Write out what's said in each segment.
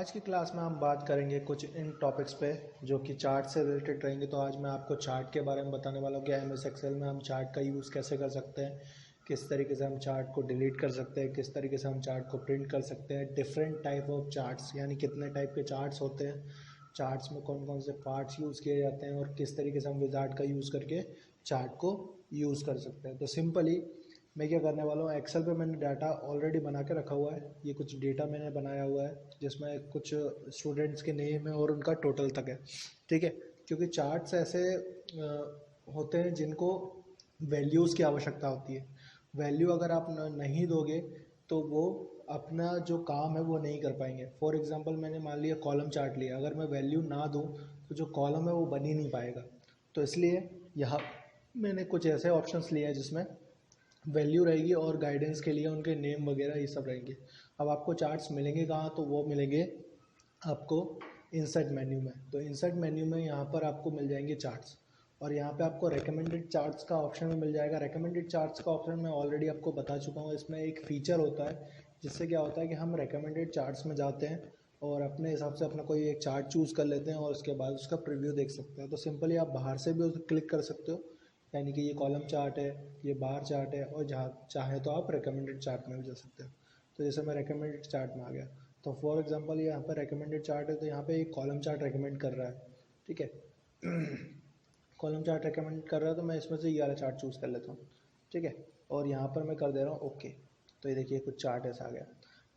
आज की क्लास में हम बात करेंगे कुछ इन टॉपिक्स पे जो कि चार्ट से रिलेटेड रहेंगे। तो आज मैं आपको चार्ट के बारे में बताने वाला हूँ कि एमएस एक्सेल में हम चार्ट का यूज़ कैसे कर सकते हैं, किस तरीके से हम चार्ट को डिलीट कर सकते हैं, किस तरीके से हम चार्ट को प्रिंट कर सकते हैं, डिफरेंट टाइप ऑफ चार्ट्स यानी कितने टाइप के चार्ट्स होते हैं, चार्ट्स में कौन कौन से पार्ट्स यूज़ किए जाते हैं और किस तरीके से हम विजार्ड का यूज़ करके चार्ट को यूज़ कर सकते हैं। तो सिंपली मैं क्या करने वाला हूँ, एक्सेल पे मैंने डाटा ऑलरेडी बना के रखा हुआ है। ये कुछ डेटा मैंने बनाया हुआ है जिसमें कुछ स्टूडेंट्स के नेम है और उनका टोटल तक है, ठीक है। क्योंकि चार्ट्स ऐसे होते हैं जिनको वैल्यूज़ की आवश्यकता होती है। वैल्यू अगर आप नहीं दोगे तो वो अपना जो काम है वो नहीं कर पाएंगे। फॉर एग्जांपल मैंने मान लिया कॉलम चार्ट लिया, अगर मैं वैल्यू ना दूँ तो जो कॉलम है वो बन ही नहीं पाएगा। तो इसलिए यहाँ मैंने कुछ ऐसे ऑप्शंस लिए हैं जिसमें वैल्यू रहेगी और गाइडेंस के लिए उनके नेम वगैरह ये सब रहेंगे। अब आपको चार्ट्स मिलेंगे कहाँ, तो वो मिलेंगे आपको इंसर्ट मेन्यू में। तो इंसर्ट मेन्यू में यहाँ पर आपको मिल जाएंगे चार्ट्स और यहाँ पे आपको रेकमेंडेड चार्ट्स का ऑप्शन में मिल जाएगा। रेकमेंडेड चार्ट्स का ऑप्शन मैं ऑलरेडी आपको बता चुका हूँ। इसमें एक फ़ीचर होता है जिससे क्या होता है कि हम रेकमेंडेड चार्ट्स में जाते हैं और अपने हिसाब से अपना कोई एक चार्ट चूज़ कर लेते हैं और उसके बाद उसका प्रीव्यू देख सकते हैं। तो सिंपली आप बाहर से भी उसे क्लिक कर सकते हो, यानी कि ये कॉलम चार्ट है, ये बार चार्ट है, और जहाँ चाहे तो आप रिकमेंडेड चार्ट में भी जा सकते हो। तो जैसे मैं रिकमेंडेड चार्ट में आ गया, तो फॉर एग्जांपल ये यहाँ पर रिकमेंडेड चार्ट है, तो यहाँ पे एक कॉलम चार्ट रिकमेंड कर रहा है, ठीक है। कॉलम चार्ट रिकमेंड कर रहा है तो मैं इसमें से ये वाला चार्ट चूज़ कर लेता हूँ, ठीक है। और यहाँ पर मैं कर दे रहा हूँ ओके। तो ये देखिए कुछ चार्ट ऐसा आ गया।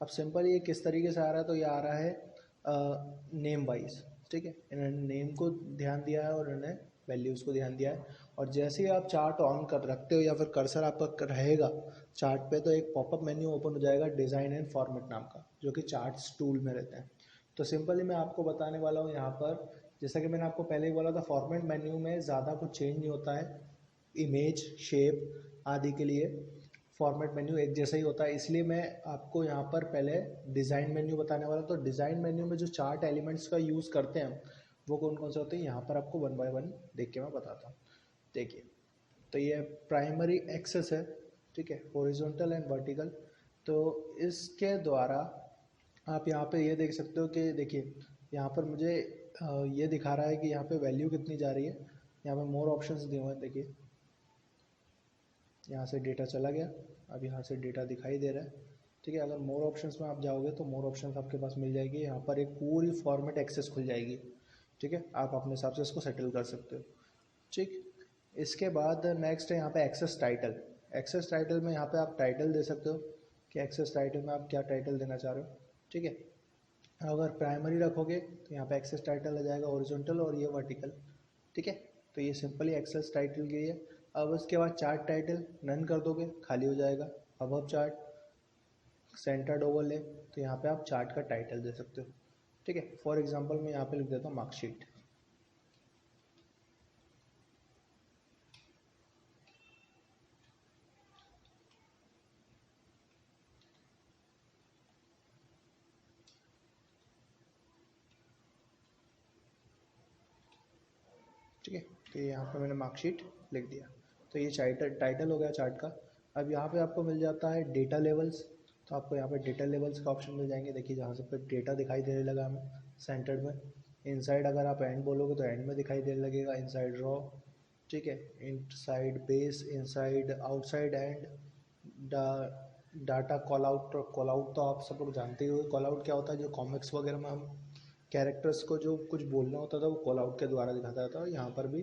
अब सिंपल ये किस तरीके से आ रहा है, तो ये आ रहा है नेम वाइज, ठीक है। इन्होंने नेम को ध्यान दिया है और इन्होंने वैल्यूज़ को ध्यान दिया है। और जैसे ही आप चार्ट ऑन कर रखते हो या फिर कर्सर आपका रहेगा चार्ट पे, तो एक पॉपअप मेन्यू ओपन हो जाएगा डिज़ाइन एंड फॉर्मेट नाम का, जो कि चार्ट्स टूल में रहता है। तो सिंपली मैं आपको बताने वाला हूँ यहाँ पर, जैसा कि मैंने आपको पहले ही बोला था, फॉर्मेट मेन्यू में ज़्यादा कुछ चेंज नहीं होता है। इमेज, शेप आदि के लिए फॉर्मेट मेन्यू एक जैसा ही होता है। इसलिए मैं आपको यहाँ पर पहले डिज़ाइन मेन्यू बताने वाला। तो डिज़ाइन मेन्यू में जो चार्ट एलिमेंट्स का यूज़ करते हैं वो कौन कौन से होते हैं, यहाँ पर आपको वन बाय वन देख के मैं बताता हूँ। देखिए, तो ये प्राइमरी एक्सेस है, ठीक है, हॉरिजॉन्टल एंड वर्टिकल। तो इसके द्वारा आप यहाँ पे ये देख सकते हो कि देखिए यहाँ पर मुझे ये दिखा रहा है कि यहाँ पे वैल्यू कितनी जा रही है। यहाँ पे मोर ऑप्शंस दिए हुए हैं, देखिए यहाँ से डेटा चला गया, अब यहाँ से डेटा दिखाई दे रहा है, ठीक है। अगर मोर ऑप्शंस में आप जाओगे तो मोर ऑप्शंस आपके पास मिल जाएगी, यहाँ पर एक पूरी फॉर्मेट एक्सेस खुल जाएगी, ठीक है। आप अपने हिसाब से इसको सेटल कर सकते हो, ठीक। इसके बाद नेक्स्ट है यहाँ पे एक्सेस टाइटल। एक्सेस टाइटल में यहाँ पे आप टाइटल दे सकते हो कि एक्सेस टाइटल में आप क्या टाइटल देना चाह रहे हो, ठीक है। अगर प्राइमरी रखोगे तो यहाँ पे एक्सेस टाइटल आ जाएगा हॉरिजॉन्टल और ये वर्टिकल, ठीक है। तो ये सिंपली एक्सेस टाइटल के लिए। अब उसके बाद चार्ट टाइटल नन कर दोगे, खाली हो जाएगा। अब चार्ट सेंटर्ड ओवरले, तो यहाँ पे आप चार्ट का टाइटल दे सकते हो, ठीक है। फॉर एग्जांपल मैं यहाँ पे लिख देता हूँ मार्कशीट, ठीक है। तो यहाँ पे मैंने मार्कशीट लिख दिया। तो ये टाइटल हो गया चार्ट का। अब यहाँ पे आपको मिल जाता है डेटा लेवल्स। तो आपको यहाँ पे डेटा लेवल्स का ऑप्शन मिल जाएंगे। देखिए जहाँ से पर डेटा दिखाई देने लगा हमें सेंटर्ड में। इनसाइड अगर आप एंड बोलोगे तो एंड में दिखाई देने लगेगा, इनसाइड रॉ, ठीक है। Inside base, inside outside and data call out. Call out तो आप सब लोग जानते ही हो, कॉल आउट क्या होता है। जो कॉमिक्स वगैरह में हम कैरेक्टर्स को जो कुछ बोलना होता था वो कॉल आउट के द्वारा दिखाता था, यहाँ पर भी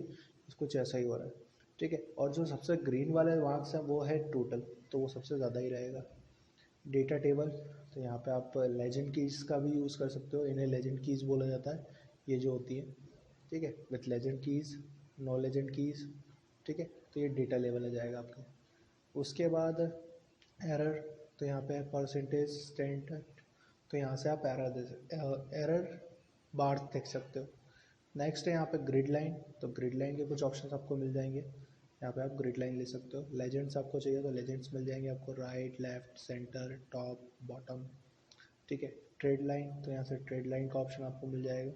कुछ ऐसा ही हो रहा है, ठीक है। और जो सबसे ग्रीन वाले मार्क्स हैं वो है टोटल, तो वो सबसे ज़्यादा ही रहेगा। डेटा टेबल, तो यहाँ पे आप लेजेंड कीज़ का भी यूज़ कर सकते हो, इन्हें लेजेंड कीज़ बोला जाता है, ये जो होती है, ठीक है। With legend keys, no legend keys, ठीक है। तो ये डेटा लेवल आ जाएगा आपका। उसके बाद एरर, तो यहाँ पे परसेंटेज स्टैंडर्ड, तो यहाँ से आप एरर दे सकते, एरर बार देख सकते हो। नेक्स्ट है यहाँ पे ग्रिड लाइन। तो ग्रिड लाइन के कुछ ऑप्शंस आपको मिल जाएंगे, यहाँ पे आप ग्रिड लाइन ले सकते हो। लेजेंड्स आपको चाहिए तो लेजेंड्स मिल जाएंगे आपको, right, left, centre, top, bottom, ठीक है। ट्रेड लाइन, तो यहाँ से ट्रेड लाइन का ऑप्शन आपको मिल जाएगा,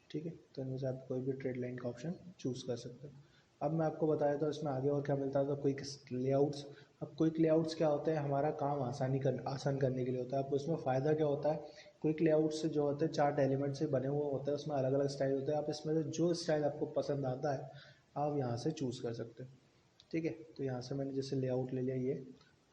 ठीक है। तो इनमें से आप कोई भी ट्रेड लाइन का ऑप्शन चूज़ कर सकते हो। अब मैं आपको बताया था इसमें आगे और क्या मिलता है, तो क्विक लेआउट्स। अब क्विक लेआउट्स क्या होते हैं, हमारा काम आसान करने के लिए होता है। अब उसमें फ़ायदा क्या होता है, क्विक लेआउट से जो होते हैं चार्ट एलिमेंट से बने हुए होते हैं, उसमें अलग अलग स्टाइल होते हैं। आप इसमें से जो स्टाइल आपको पसंद आता है आप यहाँ से चूज़ कर सकते हो। ठीक है, तो यहाँ से मैंने जैसे लेआउट ले लिया ये।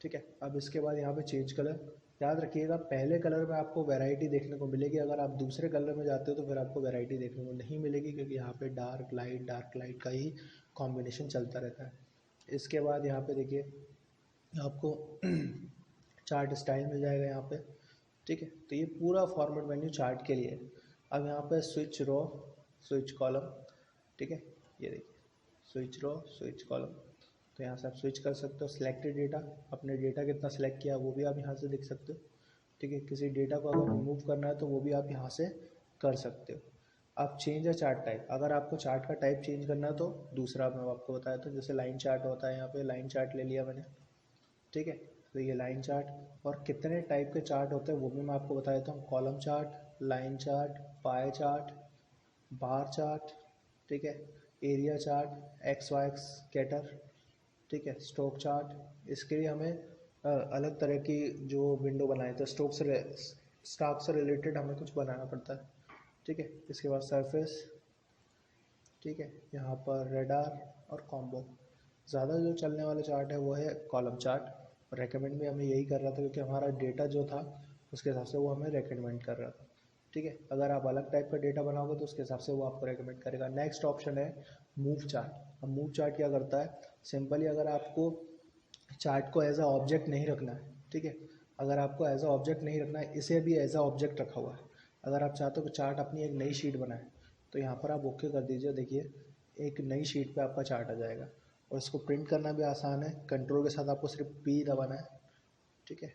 ठीक है, अब इसके बाद यहाँ पे चेंज कलर। याद रखिएगा पहले कलर में आपको वैरायटी देखने को मिलेगी, अगर आप दूसरे कलर में जाते हो तो फिर आपको वैरायटी देखने को नहीं मिलेगी, क्योंकि यहाँ पे डार्क लाइट का ही कॉम्बिनेशन चलता रहता है। इसके बाद यहाँ पे देखिए आपको चार्ट स्टाइल मिल जाएगा यहाँ पे। ठीक है, तो ये पूरा फॉर्मेट मेन्यू चार्ट के लिए है। अब यहाँ पे स्विच रो, स्विच कॉलम। ठीक है, ये देखिए स्विच रो, स्विच कॉलम। तो यहाँ से आप स्विच कर सकते हो। सिलेक्टेड डेटा, अपने डेटा कितना सेलेक्ट किया वो भी आप यहाँ से देख सकते हो। ठीक है, किसी डेटा को अगर रिमूव करना है तो वो भी आप यहाँ से कर सकते हो। अब चेंज है चार्ट टाइप, अगर आपको चार्ट का टाइप चेंज करना है तो दूसरा मैं आपको बताया था, जैसे लाइन चार्ट होता है, यहाँ पे लाइन चार्ट ले लिया मैंने। ठीक है, तो ये लाइन चार्ट। और कितने टाइप के चार्ट होते हैं वो भी मैं आपको बता देता हूँ। Column chart, line chart, pie chart, bar chart. ठीक है, area chart, X Y scatter. ठीक है, स्टॉक चार्ट। इसके लिए हमें अलग तरह की जो विंडो बनाए थे, स्टॉक से रिलेटेड हमें कुछ बनाना पड़ता है। ठीक है, इसके बाद सरफेस। ठीक है, यहाँ पर रेडार और कॉम्बो। ज़्यादा जो चलने वाला चार्ट है वो है कॉलम चार्ट। रेकमेंड भी हमें यही कर रहा था, क्योंकि हमारा डेटा जो था उसके हिसाब से वो हमें रेकमेंड कर रहा था। ठीक है, अगर आप अलग टाइप का डेटा बनाओगे तो उसके हिसाब से वो आपको रेकमेंड करेगा। नेक्स्ट ऑप्शन है मूव चार्ट। अब मूव चार्ट क्या करता है, सिंपली अगर आपको चार्ट को एज अ ऑब्जेक्ट नहीं रखना है, ठीक है, अगर आपको एज अ ऑब्जेक्ट नहीं रखना है, इसे भी एज अ ऑब्जेक्ट रखा हुआ है। अगर आप चाहते हो कि चार्ट अपनी एक नई शीट बनाए तो यहाँ पर आप ओके कर दीजिए। देखिए एक नई शीट पे आपका चार्ट आ जाएगा, और इसको प्रिंट करना भी आसान है। कंट्रोल के साथ आपको सिर्फ पी दबाना है। ठीक है,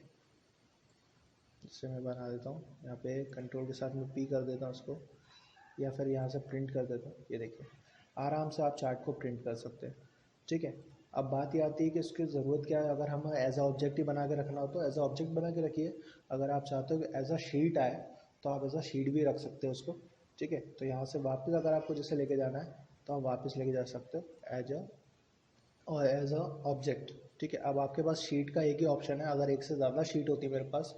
इससे मैं बना देता हूँ, यहाँ पे कंट्रोल के साथ मैं पी कर देता हूँ उसको, या फिर यहाँ से प्रिंट कर देता हूँ। ये देखिए आराम से आप चार्ट को प्रिंट कर सकते हैं। ठीक है, अब बात ये आती है कि उसकी ज़रूरत क्या है। अगर हमें एज अ ऑब्जेक्ट ही बना के रखना हो तो एज अ ऑब्जेक्ट बना के रखिए। अगर आप चाहते हो कि एज अ शीट आए तो आप एज अ शीट भी रख सकते हो उसको। ठीक है, तो यहाँ से वापस अगर आपको जैसे लेके जाना है तो आप वापस लेके जा सकते हो एज अ और एज अ ऑब्जेक्ट। ठीक है, अब आपके पास शीट का एक ही ऑप्शन है। अगर एक से ज़्यादा शीट होती है मेरे पास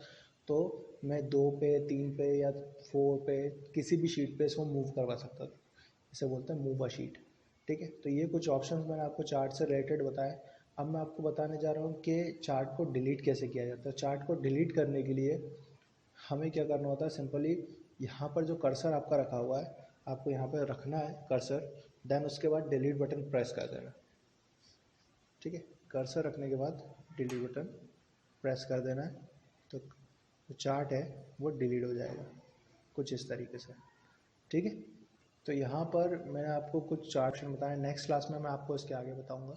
तो मैं 2 पे, 3 पे या 4 पे किसी भी शीट पे इसको मूव करवा सकता था। इसे बोलते हैं मूव अ शीट। ठीक है, तो ये कुछ ऑप्शंस मैंने आपको चार्ट से रिलेटेड बताए। अब मैं आपको बताने जा रहा हूँ कि चार्ट को डिलीट कैसे किया जाता है। चार्ट को डिलीट करने के लिए हमें क्या करना होता है, सिंपली यहाँ पर जो कर्सर आपका रखा हुआ है आपको यहाँ पर रखना है कर्सर, देन उसके बाद डिलीट बटन प्रेस कर देना। ठीक है, कर्सर रखने के बाद डिलीट बटन प्रेस कर देना है, तो जो चार्ट है वो डिलीट हो जाएगा कुछ इस तरीके से। ठीक है, तो यहाँ पर मैंने आपको कुछ चार्ट बताया, नेक्स्ट क्लास में मैं आपको इसके आगे बताऊँगा।